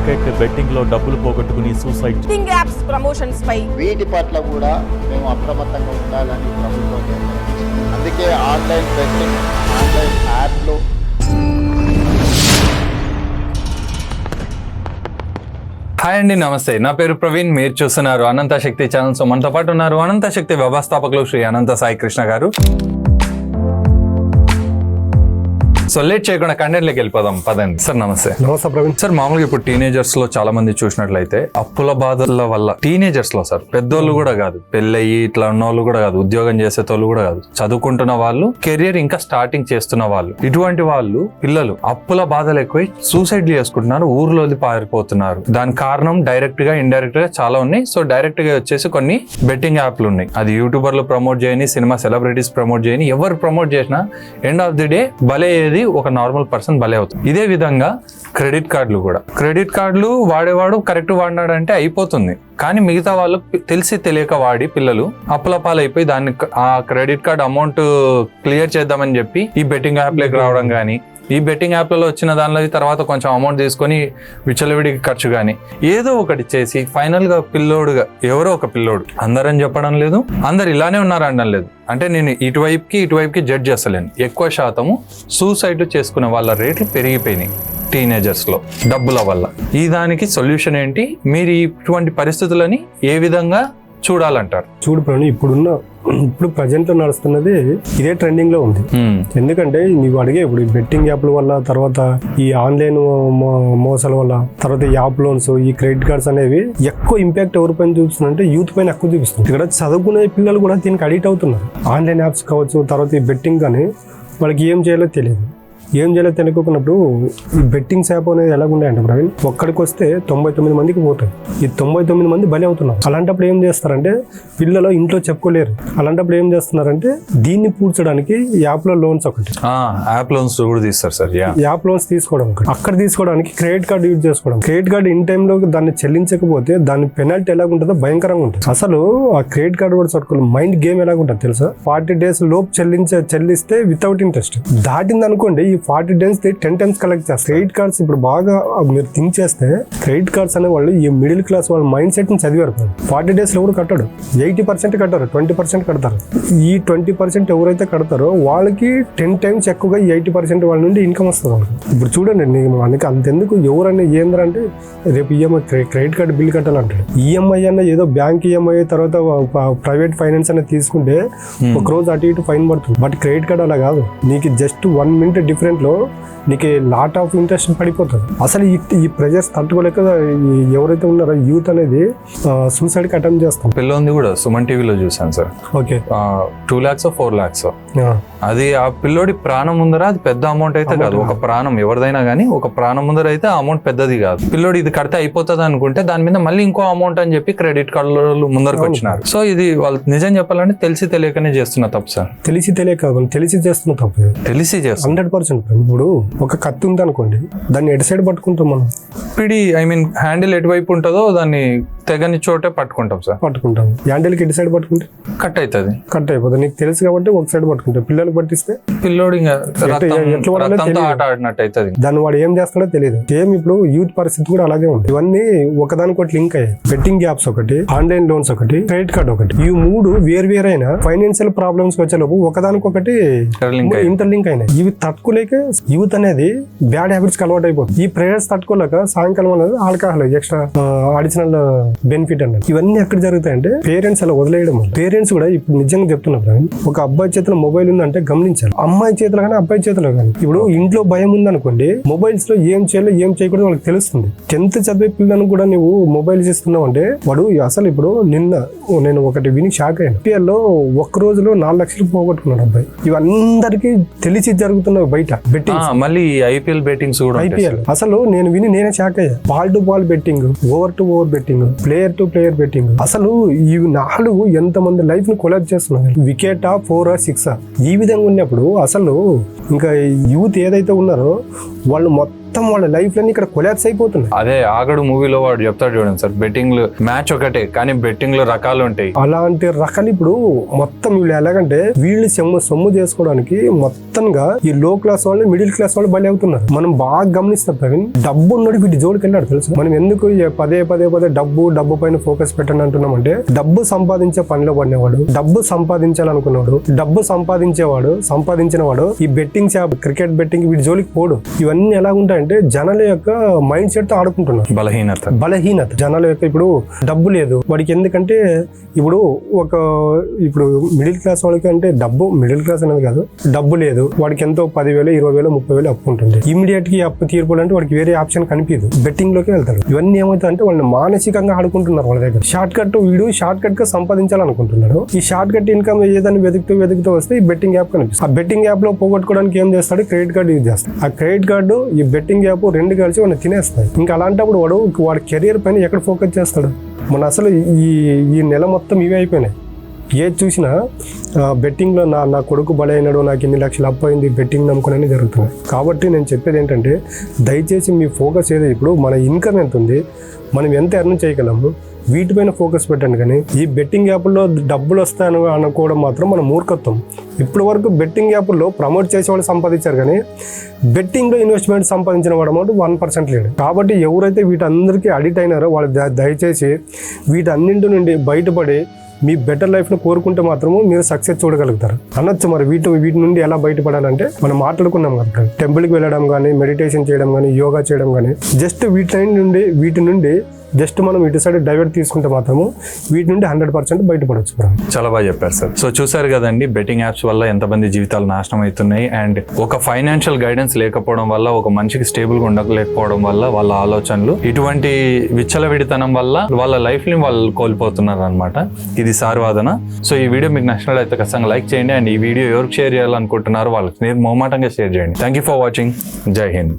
Cricket betting లో డబ్బులు పోగొట్టుకుని సూసైడ్. బెట్టింగ్ యాప్స్ ప్రమోషన్స్ పై వీటి పట్ల కూడా మేము అప్రమత్తంగా ఉండాలని ప్రభుత్వం నిర్ణయించింది. అందుకే ఆన్లైన్ బెట్టింగ్, ఆన్లైన్ యాప్లు హాయ్ అండి, నమస్తే. నా పేరు ప్రవీణ్. మీరు చూస్తున్నారు అనంత శక్తి ఛానల్. సో మనతో పాటు ఉన్నారు అనంత శక్తి వ్యవస్థాపకులు శ్రీ అనంత సాయి కృష్ణ గారు. సో లేట్ చేయకుండా కంటెంట్లోకి వెళ్ళిపోదాం పదండి. సార్ నమస్తే. నమస్తే ప్రవీణ్. సార్ మామూలుగా ఇప్పుడు టీనేజర్స్ లో చాలా మంది చూసినట్లయితే అప్పుల బాధల వల్ల టీనేజర్స్ లో సార్ పెద్దోళ్ళు కూడా కాదు, పెళ్ళయి ఇట్లా ఉన్న వాళ్ళు కూడా కాదు, ఉద్యోగం చేసేటోళ్ళు కూడా కాదు, చదువుకుంటున్న వాళ్ళు, కెరియర్ ఇంకా స్టార్టింగ్ చేస్తున్న వాళ్ళు, ఇటువంటి వాళ్ళు పిల్లలు అప్పుల బాధలు ఎక్కువై సూసైడ్ చేసుకుంటున్నారు, ఊర్లో వదిలి పారిపోతున్నారు. దానికి కారణం డైరెక్ట్ గా ఇండైరెక్ట్ గా చాలా ఉన్నాయి. సో డైరెక్ట్ గా వచ్చేసి కొన్ని బెట్టింగ్ యాప్లు ఉన్నాయి. అది యూట్యూబర్లు ప్రమోట్ చేయని, సినిమా సెలబ్రిటీస్ ప్రమోట్ చేయని, ఎవరు ప్రమోట్ చేసినా ఎండ్ ఆఫ్ ది డే బలే ఒక నార్మల్ పర్సన్ బలే అవుతుంది. ఇదే విధంగా క్రెడిట్ కార్డులు కూడా, క్రెడిట్ కార్డులు వాడేవాడు కరెక్ట్ వాడినాడంటే అయిపోతుంది, కానీ మిగతా వాళ్ళు తెలిసి తెలియక వాడి పిల్లలు అప్పుల పాలైపోయి దాన్ని ఆ క్రెడిట్ కార్డ్ అమౌంట్ క్లియర్ చేద్దామని చెప్పి ఈ బెట్టింగ్ యాప్లోకి రావడం కానీ, ఈ బెట్టింగ్ యాప్లలో వచ్చిన దానిలో తర్వాత కొంచెం అమౌంట్ తీసుకొని విచ్చలవిడికి ఖర్చు కానీ ఏదో ఒకటి చేసి ఫైనల్ గా పిల్లోడుగా ఎవరో ఒక పిల్లోడు, అందరని చెప్పడం లేదు, అందరు ఇలానే ఉన్నారు అనడం లేదు, అంటే నేను ఇటువైపుకి జడ్జ్ చేస్తలేను, ఎక్కువ శాతము సూసైడ్ చేసుకునే వాళ్ళ రేట్లు పెరిగిపోయినాయి టీనేజర్స్ లో డబ్బుల వల్ల. ఈ దానికి సొల్యూషన్ ఏంటి? మీరు ఇటువంటి పరిస్థితులని ఏ విధంగా చూడాలంటారు? చూడు ప్రవీణ్, ఇప్పుడు ప్రజెంట్ లో నడుస్తున్నది ఇదే ట్రెండింగ్ లో ఉంది. ఎందుకంటే నీవు అడిగే ఇప్పుడు ఈ బెట్టింగ్ యాప్ల వల్ల, తర్వాత ఈ ఆన్లైన్ మోసాల వల్ల, తర్వాత ఈ యాప్ లోన్స్, ఈ క్రెడిట్ కార్డ్స్ అనేవి ఎక్కువ ఇంపాక్ట్ ఎవరిపైన చూపిస్తుందంటే యూత్ పైన ఎక్కువ చూపిస్తుంది. ఇక్కడ చదువుకునే పిల్లలు కూడా దీనికి అడిక్ట్ అవుతున్నారు. ఆన్లైన్ యాప్స్ కావచ్చు, తర్వాత ఈ బెట్టింగ్ కానీ వాళ్ళకి ఏం చేయాలో తెలియదు. ఏం చేయాలో తెలియకున్నప్పుడు ఈ బెట్టింగ్స్ యాప్ అనేది ఎలాగుండే ప్రవీణ్, ఒక్కడికి వస్తే 99 మందికి పోతాయి. ఈ 99 మంది బలి అవుతున్నారు. అలాంటప్పుడు ఏం చేస్తారంటే పిల్లలు ఇంట్లో చెప్పుకోలేరు. అలాంటప్పుడు ఏం చేస్తున్నారంటే దీన్ని పూడ్చడానికి యాప్ లో లోన్స్ ఒకటి, యాప్ లోన్స్ కూడా తీస్తారు సార్. యాప్ లోన్స్ తీసుకోవడం ఒకటి, అక్కడ తీసుకోవడానికి క్రెడిట్ కార్డు యూజ్ చేసుకోవడం. క్రెడిట్ కార్డు ఇన్ టైంలో దాన్ని చెల్లించకపోతే దాని పెనాల్టీ ఎలాగుంటుందో భయంకరంగా ఉంటుంది. అసలు ఆ క్రెడిట్ కార్డు కూడా చదువుకోవాలి. మైండ్ గేమ్ ఎలాగుంటుంది తెలుసా? 40 days లోపు చెల్లిస్తే వితౌట్ ఇంట్రెస్ట్ దాటింది అనుకోండి, ఈ 40 days 10 times కలెక్ట్ చేస్తారు. క్రెడిట్ కార్డ్స్ ఇప్పుడు బాగా మీరు థింక్ చేస్తే క్రెడిట్ కార్డ్స్ అనే వాళ్ళు ఈ మిడిల్ క్లాస్ వాళ్ళ మైండ్ సెట్ ని చదివారు. 40 days లో కూడా కట్టాడు, 80% కట్టారు, 20% కడతారు. ఈ 20% ఎవరైతే కడతారో వాళ్ళకి 10 times ఎక్కువగా 80% వాళ్ళ నుండి ఇన్కమ్ వస్తుంది వాళ్ళకి. ఇప్పుడు చూడండి, మనకి అంతెందుకు ఎవరన్నా ఏంద్రంటే రేపు ఈఎంఐ క్రెడిట్ కార్డు బిల్ కట్టాలంటాడు. ఈఎంఐ అన్న ఏదో బ్యాంక్ ఈఎంఐ, తర్వాత ప్రైవేట్ ఫైనాన్స్ అనేది తీసుకుంటే ఒక రోజు అటు ఇటు ఫైన్ పడుతుంది. బట్ క్రెడిట్ కార్డు అలా కాదు, నీకు జస్ట్ 1 minute డిఫరెంట్ లో నీకు లాట్ ఆఫ్ ఇంట్రెస్ట్ పడిపోతుంది. అసలు ఈ ప్రెజర్స్ తట్టుకోలేక ఎవరైతే ఉన్నారో యూత్ అనేది సూసైడ్ కి అటెంప్ట్ చేస్తాం. పిల్లోంది కూడా సుమన్ టీవీలో చూసాను సార్. ఓకే, 2 lakhs 4 lakhs అది ఆ పిల్లోడి ప్రాణం ముందర అది పెద్ద అమౌంట్ అయితే కాదు. ఒక ప్రాణం ఎవరిదైనా కానీ ఒక ప్రాణం ముందర అయితే ఆ అమౌంట్ పెద్దది కాదు. పిల్లోడు ఇది కడితే అయిపోతుంది అనుకుంటే దాని మీద మళ్ళీ ఇంకో అమౌంట్ అని చెప్పి క్రెడిట్ కార్డులు ముందరకు వచ్చినారు. సో ఇది వాళ్ళు నిజం చెప్పాలంటే తెలిసి తెలియకనే చేస్తున్న తప్పు సార్. తెలిసి చేస్తున్న తప్పు, తెలిసి 100%. ఇప్పుడు ఒక కత్తి ఉంది అనుకోండి, దాన్ని ఎటు సైడ్ పట్టుకుంటాం మనం? హ్యాండిల్ ఎటువైపు ఉంటుందో దాన్ని తెగని చోటే పట్టుకుంటాం సార్. పట్టుకుంటాం. హ్యాండిల్ కి ఎటు సైడ్ పట్టుకుంటే కట్ అయిపోతుంది. నీకు తెలుసు కాబట్టి ఒక సైడ్ పట్టుకుంటాం. పిల్లలకు పట్టిస్తే పిల్లోడు ఆట ఆడినట్టు అవుతుంది. దాన్ని వాడు ఏం చేస్తాడో తెలియదు. సేమ్ ఇప్పుడు యూత్ పరిస్థితి కూడా అలాగే ఉంది. ఇవన్నీ ఒకదానికొకటి లింక్ అయ్యాయి. బెట్టింగ్ యాప్స్ ఒకటి, ఆన్లైన్ లోన్స్ ఒకటి, క్రెడిట్ కార్డ్ ఒకటి. ఈ 3 వేరైన ఫైనాన్షియల్ ప్రాబ్లమ్స్ వచ్చేలోపు ఒకదానికొకటి ఇంటర్లింక్ అయినాయి. ఇవి తట్టుకోలేక యూత్ అనేది బ్యాడ్ హ్యాబిట్స్ కి అలవాటు అయిపోతుంది. ఈ ప్రేయర్స్ తట్టుకోలేక సాయంకాలం అనేది ఆల్కహాల్ ఎక్స్ట్రా అడిషనల్ బెనిఫిట్ అన్నది. ఇవన్నీ ఎక్కడ జరుగుతాయంటే పేరెంట్స్ అలా వదిలేయడం. పేరెంట్స్ కూడా ఇప్పుడు నిజంగా చెప్తున్నారు, ఒక అబ్బాయి చేతిలో మొబైల్ ఉందంటే గమనించాలి. అమ్మాయి చేతిలో కానీ అబ్బాయి చేతిలో కానీ. ఇప్పుడు ఇంట్లో భయం ఉందనుకోండి, మొబైల్స్ లో ఏం చేయాలో ఏం చేయకూడదు వాళ్ళకి తెలుస్తుంది. 10th చదివే పిల్లలను కూడా నువ్వు మొబైల్స్ ఇస్తున్నావు అంటే వాడు అసలు ఇప్పుడు నేను ఒకటి విని షాక్ అయ్యాను. IPL లో ఒక్క రోజులో 4 లక్షలు పోగొట్టుకున్నాడు అబ్బాయి. ఇవందరికీ తెలిసి జరుగుతున్నావు బయట బెట్టింగ్. మళ్ళీ ఐపీఎల్ బెట్టింగ్స్ కూడా అసలు నేనే షాక్ అయ్యా. Ball to ball betting, over to over betting, player to player betting. అసలు ఈ 4 ఎంతమంది లైఫ్ ని కొలాబ్ చేస్తున్నారు. వికెటా 4 6 ఈ విధంగా ఉన్నప్పుడు అసలు ఇంకా యూత్ ఏదైతే ఉన్నారో వాళ్ళు మొత్తం మొత్తం వాళ్ళ లైఫ్ లన్నీ ఇక్కడ కొలాప్స్ అయిపోతున్నాయి. అదే ఆగడు మూవీలో వాడు చెప్తాడు చూడండి సార్, బెట్టింగ్ మ్యాచ్ ఒకటే కానీ బెట్టింగ్ లో రకాలు ఉంటాయి. అలాంటి రకాలు ఇప్పుడు మొత్తం వీళ్ళు ఎలాగంటే వీళ్ళు సొమ్ము చేసుకోవడానికి మొత్తంగా ఈ లో క్లాస్ వాళ్ళు మిడిల్ క్లాస్ వాళ్ళు బలి అవుతున్నారు. మనం బాగా గమనిస్తాం ప్రవీణ్, డబ్బు ఉన్నాడు వీటి జోలికి వెళ్ళాడు తెలుసు. మనం ఎందుకు పదే డబ్బు పైన ఫోకస్ పెట్టండి అంటున్నామంటే, డబ్బు సంపాదించే పనిలో పడినవాడు, డబ్బు సంపాదించాలనుకున్నాడు, డబ్బు సంపాదించిన వాడు ఈ బెట్టింగ్ యాప్, క్రికెట్ బెట్టింగ్ వీటి జోలికి పోడు. ఇవన్నీ ఎలా ఉంటాయంటే జనాల యొక్క మైండ్ సెట్ తో ఆడుకుంటున్నారు. బలహీనత జనాల యొక్క. ఇప్పుడు డబ్బు లేదు వాడికి, ఎందుకంటే ఇప్పుడు మిడిల్ క్లాస్ వాళ్ళకి అంటే డబ్బు, మిడిల్ క్లాస్ అనేది కాదు, డబ్బు లేదు వాడికి, ఎంతో 10,000, 20,000, 30,000 అప్పు ఉంటుంది. ఇమీడియట్ గా అప్పు తీర్పాలంటే వాడికి వేరే ఆప్షన్ కనిపించదు, బెట్టింగ్ లోకి వెళ్తాడు. ఇవన్నీ ఏమవుతాయంటే వాళ్ళని మానసికంగా ఆడుకుంటున్నారు. వాళ్ళ దగ్గర షార్ట్ కట్ గా సంపాదించాలనుకుంటున్నాడు. ఈ షార్ట్ కట్ ఇన్కమ్ ఏదైనా వెతుకుతూ వస్తే ఈ బెట్టింగ్ యాప్ కనిపిస్తుంది. ఆ బెట్టింగ్ యాప్ లో పోగొట్టుకోవడానికి ఏం చేస్తాడు, క్రెడిట్ కార్డు యూజ్ చేస్తాడు. ఆ క్రెడిట్ కార్డు ఈ బెట్టింగ్ యాప్ రెండు కలిసి వాడిని తినేస్తాయి. ఇంకా అలాంటప్పుడు వాడు కెరీర్ పైన ఎక్కడ ఫోకస్ చేస్తాడు? మన అసలు ఈ నెల మొత్తం ఇవే అయిపోయినాయి. ఏది చూసినా బెట్టింగ్లో నా కొడుకు బలైనాడు, నాకు ఇన్ని లక్షలు అప్పయింది, బెట్టింగ్ నమ్ముకునే జరుగుతుంది. కాబట్టి నేను చెప్పేది ఏంటంటే, దయచేసి మీ ఫోకస్ ఏదో ఇప్పుడు మన ఇన్కమ్ ఎంత ఉంది, మనం ఎంత ఎర్న్ చేయగలము, వీటిపైన ఫోకస్ పెట్టండి. కానీ ఈ బెట్టింగ్ యాప్లో డబ్బులు వస్తాయని అనుకోవడం మాత్రం మన మూర్ఖత్వం. ఇప్పటి వరకు బెట్టింగ్ యాప్లో ప్రమోట్ చేసేవాళ్ళు సంపాదించారు, కానీ బెట్టింగ్లో ఇన్వెస్ట్మెంట్ సంపాదించిన వాడు అమౌంట్ 1% లేడు. కాబట్టి ఎవరైతే వీటందరికీ అడిక్ట్ అయినారో వాళ్ళు దయచేసి వీటన్నింటి నుండి బయటపడి మీ బెటర్ లైఫ్ను కోరుకుంటే మాత్రము మీరు సక్సెస్ చూడగలుగుతారు అనొచ్చు. మరి వీటి నుండి ఎలా బయటపడాలంటే మనం మాట్లాడుకున్నాం కదా, టెంపుల్కి వెళ్ళడం కానీ, మెడిటేషన్ చేయడం కానీ, యోగా చేయడం కానీ, జస్ట్ వీటి నుండి జస్ట్ మనం ఇటు సైడ్ డైవర్ట్ తీసుకుంటే మాత్రము వీటి నుండి 100% బయటపడవచ్చు. చాలా బాగా చెప్పారు సార్. సో చూసారు కదండి, బెట్టింగ్ యాప్స్ వల్ల ఎంతమంది జీవితాలు నాశనం అవుతున్నాయి. అండ్ ఒక ఫైనాన్షియల్ గైడెన్స్ లేకపోవడం వల్ల, ఒక మనిషికి స్టేబుల్ గా ఉండలేకపోవడం వల్ల, వాళ్ళ ఆలోచనలు ఇటువంటి విచ్చలవిడితనం వల్ల వాళ్ళ లైఫ్ ని వాళ్ళు కోల్పోతున్నారు అనమాట. ఇది సార్ వాదన. సో ఈ వీడియో మీకు నచ్చినట్లయితే ఖచ్చితంగా లైక్ చేయండి. అండ్ ఈ వీడియో ఎవరికి షేర్ చేయాలనుకుంటున్నారో వాళ్ళకి మొహమాటంగా షేర్ చేయండి. Thank you for watching. జై హింద్.